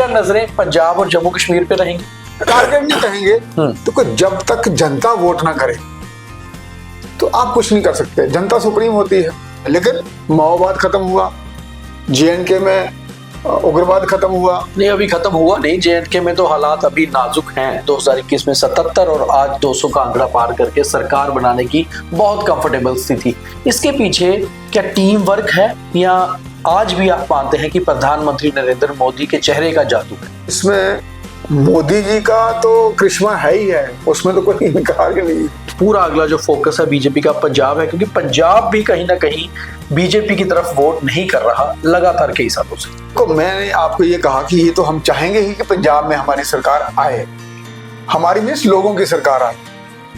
क्या नजरें पंजाब और जम्मू कश्मीर पे रहेंगी? टारगेट नहीं कहेंगे तो जब तक जनता वोट ना करे तो आप कुछ नहीं कर सकते। जनता सुप्रीम होती है। लेकिन माओवाद खत्म हुआ, जेएंडके में उग्रवाद खत्म हुआ। नहीं, अभी खत्म हुआ नहीं। जेएंडके में तो हालात अभी नाजुक हैं। 2021 में 77 और आज 200 का आंकड़ा पार करके सरकार बनाने की बहुत कंफर्टेबल स्थिति। इसके पीछे क्या टीम वर्क है या आज भी आप मानते हैं कि प्रधानमंत्री नरेंद्र मोदी के चेहरे का जादू है? इसमें मोदी जी का तो करिश्मा है ही है, उसमें तो कोई इनकार ही नहीं। पूरा अगला जो फोकस है बीजेपी का पंजाब है, क्योंकि पंजाब भी कहीं ना कहीं बीजेपी की तरफ वोट नहीं कर रहा लगातार कई सालों से। तो मैंने आपको ये कहा कि ये तो हम चाहेंगे ही कि पंजाब में हमारी सरकार आए, हमारी मीन्स लोगों की सरकार आए।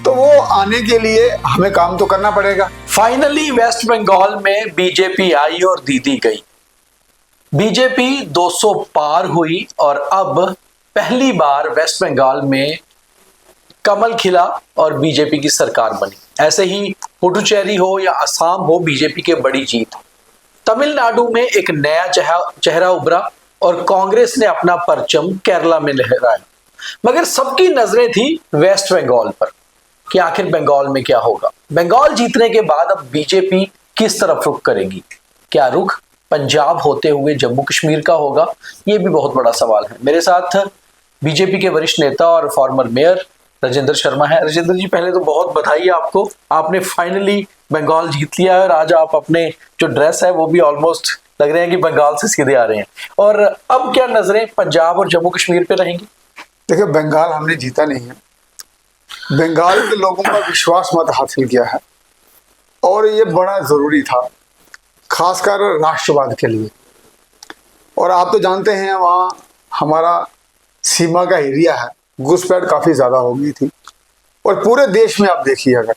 तो वो आने के लिए हमें काम तो करना पड़ेगा। फाइनली वेस्ट बंगाल में बीजेपी आई और दीदी गई। बीजेपी 200 पार हुई और अब पहली बार वेस्ट बंगाल में कमल खिला और बीजेपी की सरकार बनी। ऐसे ही पुडुचेरी हो या असम हो, बीजेपी के बड़ी जीत। तमिलनाडु में एक नया चेहरा उभरा और कांग्रेस ने अपना परचम केरला में लहराया। मगर सबकी नजरें थी वेस्ट बंगाल पर कि आखिर बंगाल में क्या होगा। बंगाल जीतने के बाद अब बीजेपी किस तरफ रुख करेगी? क्या रुख पंजाब होते हुए जम्मू कश्मीर का होगा? ये भी बहुत बड़ा सवाल है। मेरे साथ बीजेपी के वरिष्ठ नेता और फॉर्मर मेयर राजेंद्र शर्मा है। राजेंद्र जी, पहले तो बहुत बधाई आपको, आपने फाइनली बंगाल जीत लिया है और आज आप अपने जो ड्रेस है वो भी ऑलमोस्ट लग रहे हैं कि बंगाल से सीधे आ रहे हैं। और अब क्या नजरें पंजाब और जम्मू कश्मीर पे रहेंगी? देखिए, बंगाल हमने जीता नहीं है, बंगाल के लोगों का विश्वास मत हासिल किया है और ये बड़ा जरूरी था, खासकर राष्ट्रवाद के लिए। और आप तो जानते हैं वहाँ हमारा सीमा का एरिया है, घुसपैठ काफी ज्यादा हो गई थी। और पूरे देश में आप देखिए, अगर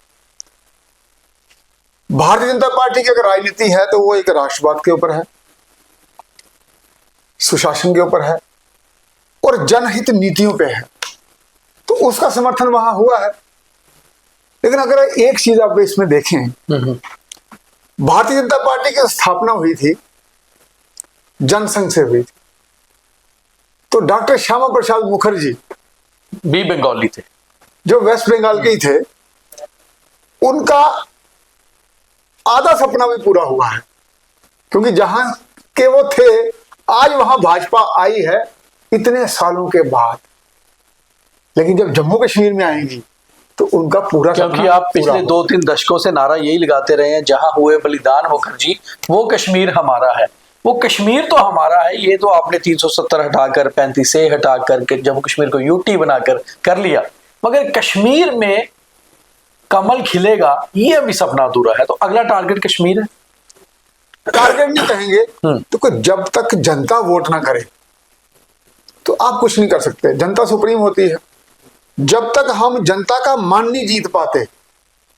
भारतीय जनता पार्टी की अगर राजनीति है तो वो एक राष्ट्रवाद के ऊपर है, सुशासन के ऊपर है और जनहित नीतियों पे है, तो उसका समर्थन वहां हुआ है। लेकिन अगर एक चीज आप इसमें देखें, भारतीय जनता पार्टी की स्थापना हुई थी जनसंघ से हुई थी, तो डॉक्टर श्यामा प्रसाद मुखर्जी भी बंगाली थे, जो वेस्ट बंगाल के ही थे, उनका आधा सपना भी पूरा हुआ है, क्योंकि जहां के वो थे आज वहां भाजपा आई है इतने सालों के बाद। लेकिन जब जम्मू कश्मीर में आएंगी तो उनका पूरा, क्योंकि आप पिछले 2-3 दशकों से नारा यही लगाते रहे हैं, जहां हुए बलिदान मुखर्जी वो कश्मीर हमारा है, वो कश्मीर तो हमारा है। ये तो आपने 370 हटाकर 35 से हटाकर जम्मू कश्मीर को यूटी बनाकर कर लिया, मगर कश्मीर में कमल खिलेगा ये अभी सपना अधूरा है। तो अगला टारगेट कश्मीर है। टारगेट नहीं कहेंगे तो जब तक जनता वोट ना करे तो आप कुछ नहीं कर सकते। जनता सुप्रीम होती है। जब तक हम जनता का मन नहीं जीत पाते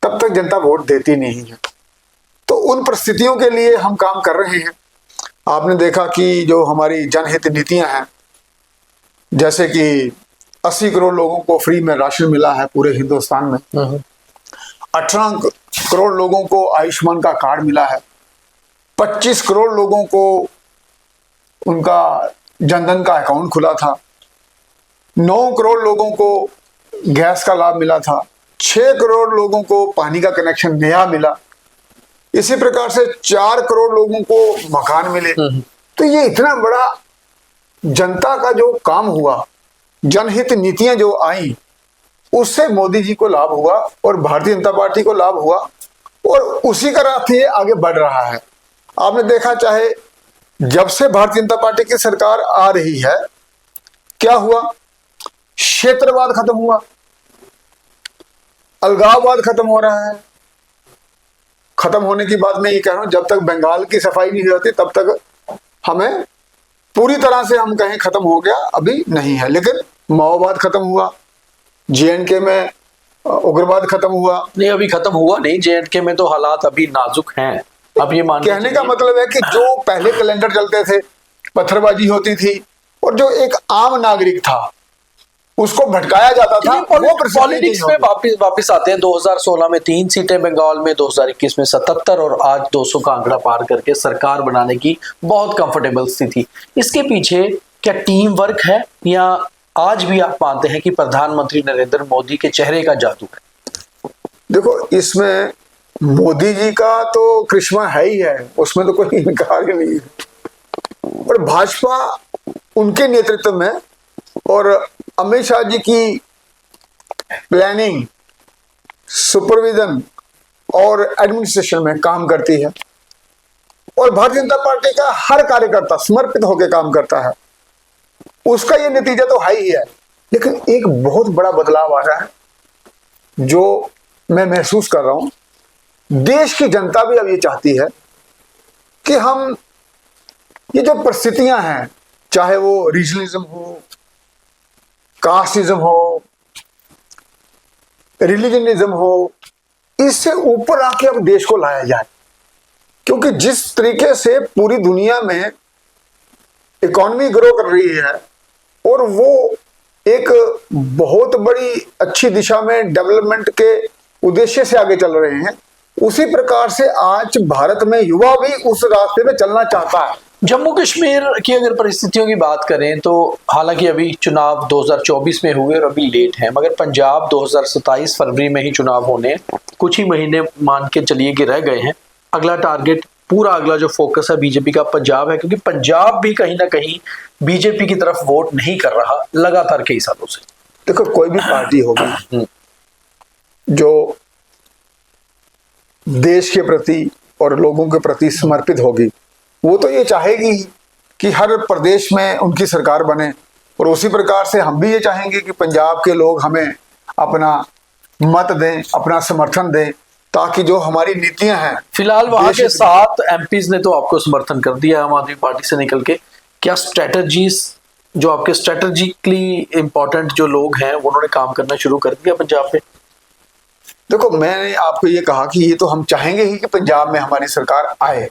तब तक जनता वोट देती नहीं है। तो उन परिस्थितियों के लिए हम काम कर रहे हैं। आपने देखा कि जो हमारी जनहित नीतियां हैं, जैसे कि 80 करोड़ लोगों को फ्री में राशन मिला है पूरे हिंदुस्तान में, 18 करोड़ लोगों को आयुष्मान का कार्ड मिला है, 25 करोड़ लोगों को उनका जनधन का अकाउंट खुला था, 9 करोड़ लोगों को गैस का लाभ मिला था, 6 करोड़ लोगों को पानी का कनेक्शन नया मिला, इसी प्रकार से 4 करोड़ लोगों को मकान मिले। तो ये इतना बड़ा जनता का जो काम हुआ, जनहित नीतियां जो आई, उससे मोदी जी को लाभ हुआ और भारतीय जनता पार्टी को लाभ हुआ और उसी का रास्ते ये आगे बढ़ रहा है। आपने देखा, चाहे जब से भारतीय जनता पार्टी की सरकार आ रही है, क्या हुआ? क्षेत्रवाद खत्म हुआ, अलगाववाद खत्म हो रहा है। खत्म होने की बात मैं ये कह रहा हूं, जब तक बंगाल की सफाई नहीं होती तब तक हमें पूरी तरह से हम कहें खत्म हो गया अभी नहीं है। लेकिन माओवाद खत्म हुआ, जेएंडके में उग्रवाद खत्म हुआ। नहीं, अभी खत्म हुआ नहीं। जेएंडके में तो हालात अभी नाजुक हैं। अब ये कहने का मतलब है कि जो पहले कैलेंडर चलते थे, पत्थरबाजी होती थी और जो एक आम नागरिक था उसको भटकाया जाता था। पॉलिटिक्स में वापस आते हैं। 2016 में 3 सीटें बंगाल में, 2021 में 77 और आज 200 का आंकड़ा पार करके सरकार बनाने की बहुत कंफर्टेबल स्थिति। इसके पीछे क्या टीम वर्क है, या आज भी आप मानते हैं कि प्रधानमंत्री नरेंद्र मोदी के चेहरे का जादू है? देखो, इसमें मोदी जी का तो करिश्मा है ही है, उसमें तो कोई इनकार ही नहीं है। और भाजपा उनके नेतृत्व में और अमित शाह जी की प्लानिंग, सुपरविजन और एडमिनिस्ट्रेशन में काम करती है, और भारतीय जनता पार्टी का हर कार्यकर्ता समर्पित होकर काम करता है। उसका ये नतीजा तो है ही है। लेकिन एक बहुत बड़ा बदलाव आ रहा है जो मैं महसूस कर रहा हूं। देश की जनता भी अब ये चाहती है कि हम ये जो परिस्थितियां हैं, चाहे वो रीजनलिज्म हो, कास्टिज्म हो, रिलीजनिज्म हो, इससे ऊपर आके अब देश को लाया जाए। क्योंकि जिस तरीके से पूरी दुनिया में इकोनॉमी ग्रो कर रही है और वो एक बहुत बड़ी अच्छी दिशा में डेवलपमेंट के उद्देश्य से आगे चल रहे हैं, उसी प्रकार से आज भारत में युवा भी उस रास्ते में चलना चाहता है। जम्मू कश्मीर की अगर परिस्थितियों की बात करें तो हालांकि अभी चुनाव 2024 में हुए और अभी लेट हैं, मगर पंजाब 2027 फरवरी में ही चुनाव होने, कुछ ही महीने मान के चलिए कि रह गए हैं। अगला टारगेट, पूरा अगला जो फोकस है बीजेपी का पंजाब है, क्योंकि पंजाब भी कहीं ना कहीं बीजेपी की तरफ वोट नहीं कर रहा लगातार कई सालों से। देखो, कोई भी पार्टी होगी जो देश के प्रति और लोगों के प्रति समर्पित होगी, वो तो ये चाहेगी कि हर प्रदेश में उनकी सरकार बने, और उसी प्रकार से हम भी ये चाहेंगे कि पंजाब के लोग हमें अपना मत दें, अपना समर्थन दें, ताकि जो हमारी नीतियां हैं। फिलहाल वहां के 7 एमपीज ने तो आपको समर्थन कर दिया आम आदमी पार्टी से निकल के। क्या स्ट्रेटजीज, जो आपके स्ट्रेटेजिकली इंपॉर्टेंट जो लोग हैं, उन्होंने काम करना शुरू कर दिया पंजाब पे? देखो, मैंने आपको ये कहा कि ये तो हम चाहेंगे ही कि पंजाब में हमारी सरकार आए,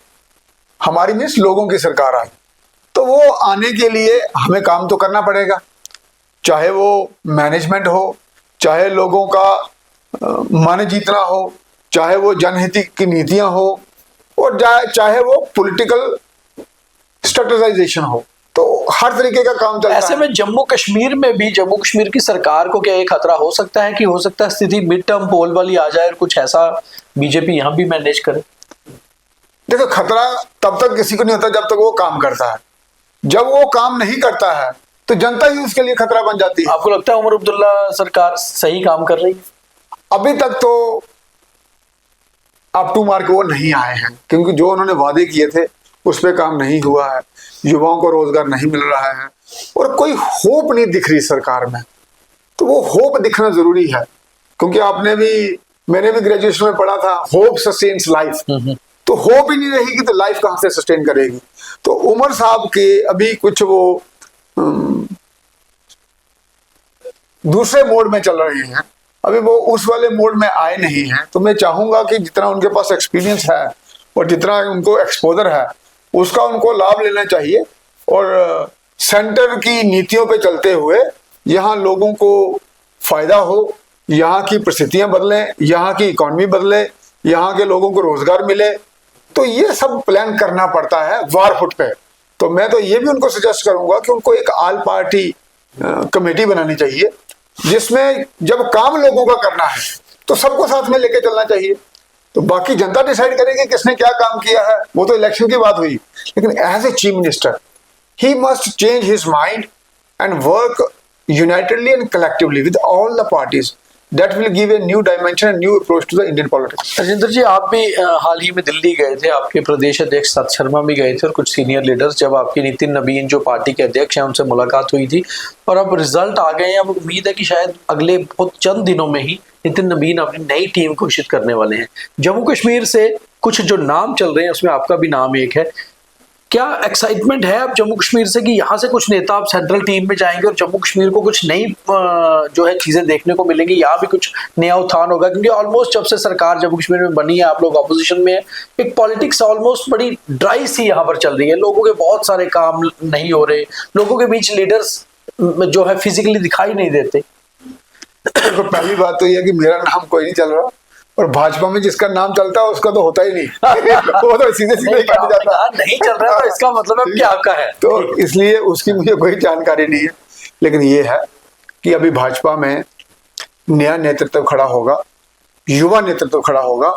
हमारी मीन्स लोगों की सरकार आए। तो वो आने के लिए हमें काम तो करना पड़ेगा, चाहे वो मैनेजमेंट हो, चाहे लोगों का मन जीतना हो, चाहे वो जनहित की नीतियां हो, और चाहे वो पॉलिटिकल स्ट्रेटेजाइजेशन हो। तो हर तरीके का काम चलता है। ऐसे में जम्मू कश्मीर में भी, जम्मू कश्मीर की सरकार को क्या एक खतरा हो सकता है कि हो सकता है स्थिति मिड टर्म पोल वाली आ जाए और कुछ ऐसा बीजेपी यहां भी मैनेज करे? देखो, खतरा तब तक किसी को नहीं होता जब तक वो काम करता है। जब वो काम नहीं करता है तो जनता ही उसके लिए खतरा बन जाती है। आपको लगता है उमर अब्दुल्ला सरकार सही काम कर रही है? अभी तक तो अप टू मार्क वो नहीं आए हैं, क्योंकि जो उन्होंने वादे किए थे उस पर काम नहीं हुआ है, युवाओं को रोजगार नहीं मिल रहा है, और कोई होप नहीं दिख रही सरकार में। तो वो होप दिखना जरूरी है, क्योंकि मैंने भी ग्रेजुएशन में पढ़ा था, होप सस्टेन्स लाइफ। तो होप ही नहीं रहेगी तो लाइफ कहां से सस्टेन करेगी? तो उमर साहब के अभी कुछ वो दूसरे मोड में चल रहे हैं, अभी वो उस वाले मोड में आए नहीं हैं। तो मैं चाहूंगा कि जितना उनके पास एक्सपीरियंस है और जितना उनको एक्सपोजर है, उसका उनको लाभ लेना चाहिए, और सेंटर की नीतियों पे चलते हुए यहाँ लोगों को फायदा हो, यहाँ की परिस्थितियां बदलें, यहाँ की इकोनॉमी बदले, यहाँ के लोगों को रोजगार मिले। तो ये सब प्लान करना पड़ता है वार फुट पे। तो मैं तो ये भी उनको सजेस्ट करूंगा कि उनको एक ऑल पार्टी कमेटी बनानी चाहिए, जिसमें जब काम लोगों का करना है तो सबको साथ में लेके चलना चाहिए। तो बाकी जनता डिसाइड करेगी किसने क्या काम किया है, वो तो इलेक्शन की बात हुई। लेकिन as a chief minister he must change his mind and work unitedly and collectively with all the parties. That will give a new dimension and new approach to the Indian politics. Rajendra ji, आप भी हाल ही में दिल्ली गए थे, आपके प्रदेश अध्यक्ष सत शर्मा भी गए थे और कुछ सीनियर लीडर्स, जब आपकी नितिन नवीन जो पार्टी के अध्यक्ष हैं उनसे मुलाकात हुई थी, और अब रिजल्ट आ गए हैं। अब उम्मीद है कि शायद अगले बहुत चंद दिनों में ही नितिन नवीन अपनी नई टीम घोषित करने वाले हैं। जम्मू कश्मीर से कुछ जो नाम चल रहे हैं उसमें आपका भी नाम एक है। क्या एक्साइटमेंट है अब जम्मू कश्मीर से कि यहाँ से कुछ नेता अब सेंट्रल टीम में जाएंगे और जम्मू कश्मीर को कुछ नई जो है चीजें देखने को मिलेंगी, यहाँ भी कुछ नया उत्थान होगा? क्योंकि ऑलमोस्ट जब से सरकार जम्मू कश्मीर में बनी है, आप लोग अपोजिशन में है, एक पॉलिटिक्स ऑलमोस्ट बड़ी ड्राई सी यहाँ पर चल रही है, लोगों के बहुत सारे काम नहीं हो रहे, लोगों के बीच लीडर्स जो है फिजिकली दिखाई नहीं देते। तो पहली बात तो यह कि मेरा नाम कोई नहीं चल रहा, और भाजपा में जिसका नाम चलता है उसका तो होता ही नहीं वो तो सीधे सीधे नहीं, कट आपने जाता कहा नहीं चल रहा तो इसका मतलब है क्या आपका है। तो इसलिए उसकी मुझे कोई जानकारी नहीं है, लेकिन ये है कि अभी भाजपा में नया नेतृत्व खड़ा होगा, युवा नेतृत्व खड़ा होगा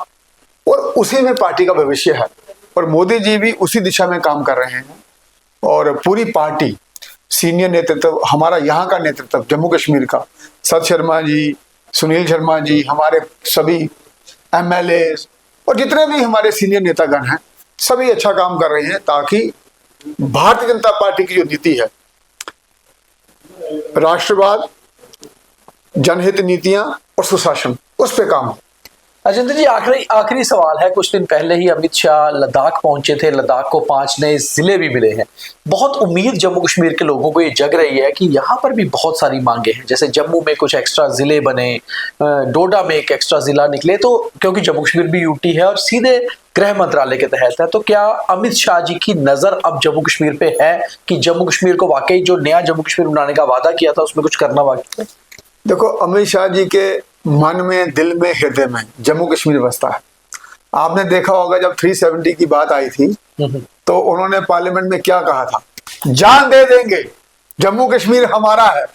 और उसी में पार्टी का भविष्य है। और मोदी जी भी उसी दिशा में काम कर रहे हैं और पूरी पार्टी, सीनियर नेतृत्व, हमारा यहाँ का नेतृत्व जम्मू कश्मीर का, सत शर्मा जी, सुनील शर्मा जी, हमारे सभी एमएलए और जितने भी हमारे सीनियर नेतागण हैं, सभी अच्छा काम कर रहे हैं ताकि भारतीय जनता पार्टी की जो नीति है, राष्ट्रवाद, जनहित नीतियां और सुशासन, उस पे काम हो। अजिंदर जी, आखिरी सवाल है। कुछ दिन पहले ही अमित शाह लद्दाख पहुंचे थे, लद्दाख को 5 नए जिले भी मिले हैं। बहुत उम्मीद जम्मू कश्मीर के लोगों को ये जग रही है कि यहाँ पर भी बहुत सारी मांगे हैं, जैसे जम्मू में कुछ एक्स्ट्रा जिले बने, डोडा में एक एक्स्ट्रा जिला निकले, तो क्योंकि जम्मू कश्मीर भी यूटी है और सीधे गृह मंत्रालय के तहत है, तो क्या अमित शाह जी की नजर अब जम्मू कश्मीर पे है कि जम्मू कश्मीर को वाकई जो नया जम्मू कश्मीर बनाने का वादा किया था उसमें कुछ करना बाकी है? देखो, अमित शाह जी के मन में, दिल में, हृदय में जम्मू कश्मीर बसता है। आपने देखा होगा जब 370 की बात आई थी तो उन्होंने पार्लियामेंट में क्या कहा था, जान दे देंगे, जम्मू कश्मीर हमारा है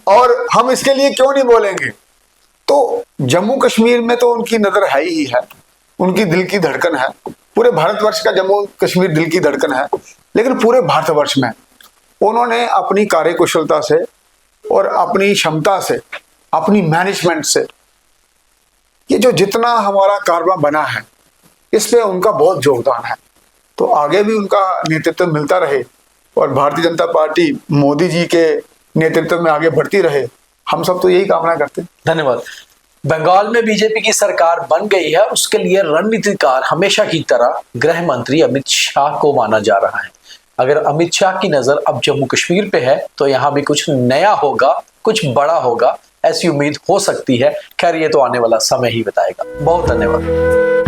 और हम इसके लिए क्यों नहीं बोलेंगे। तो जम्मू कश्मीर में तो उनकी नजर है ही है, उनकी दिल की धड़कन है। पूरे भारतवर्ष का जम्मू कश्मीर दिल की धड़कन है, लेकिन पूरे भारतवर्ष में उन्होंने अपनी कार्यकुशलता से और अपनी क्षमता से, अपनी मैनेजमेंट से, ये जो जितना हमारा कारवां बना है इस पे उनका बहुत योगदान है। तो आगे भी उनका नेतृत्व मिलता रहे और भारतीय जनता पार्टी मोदी जी के नेतृत्व में आगे बढ़ती रहे, हम सब तो यही कामना करते हैं। धन्यवाद। बंगाल में बीजेपी की सरकार बन गई है, उसके लिए रणनीतिकार हमेशा की तरह गृह मंत्री अमित शाह को माना जा रहा है। अगर अमित शाह की नजर अब जम्मू कश्मीर पे है तो यहाँ भी कुछ नया होगा, कुछ बड़ा होगा, ऐसी उम्मीद हो सकती है। खैर, ये तो आने वाला समय ही बताएगा। बहुत धन्यवाद।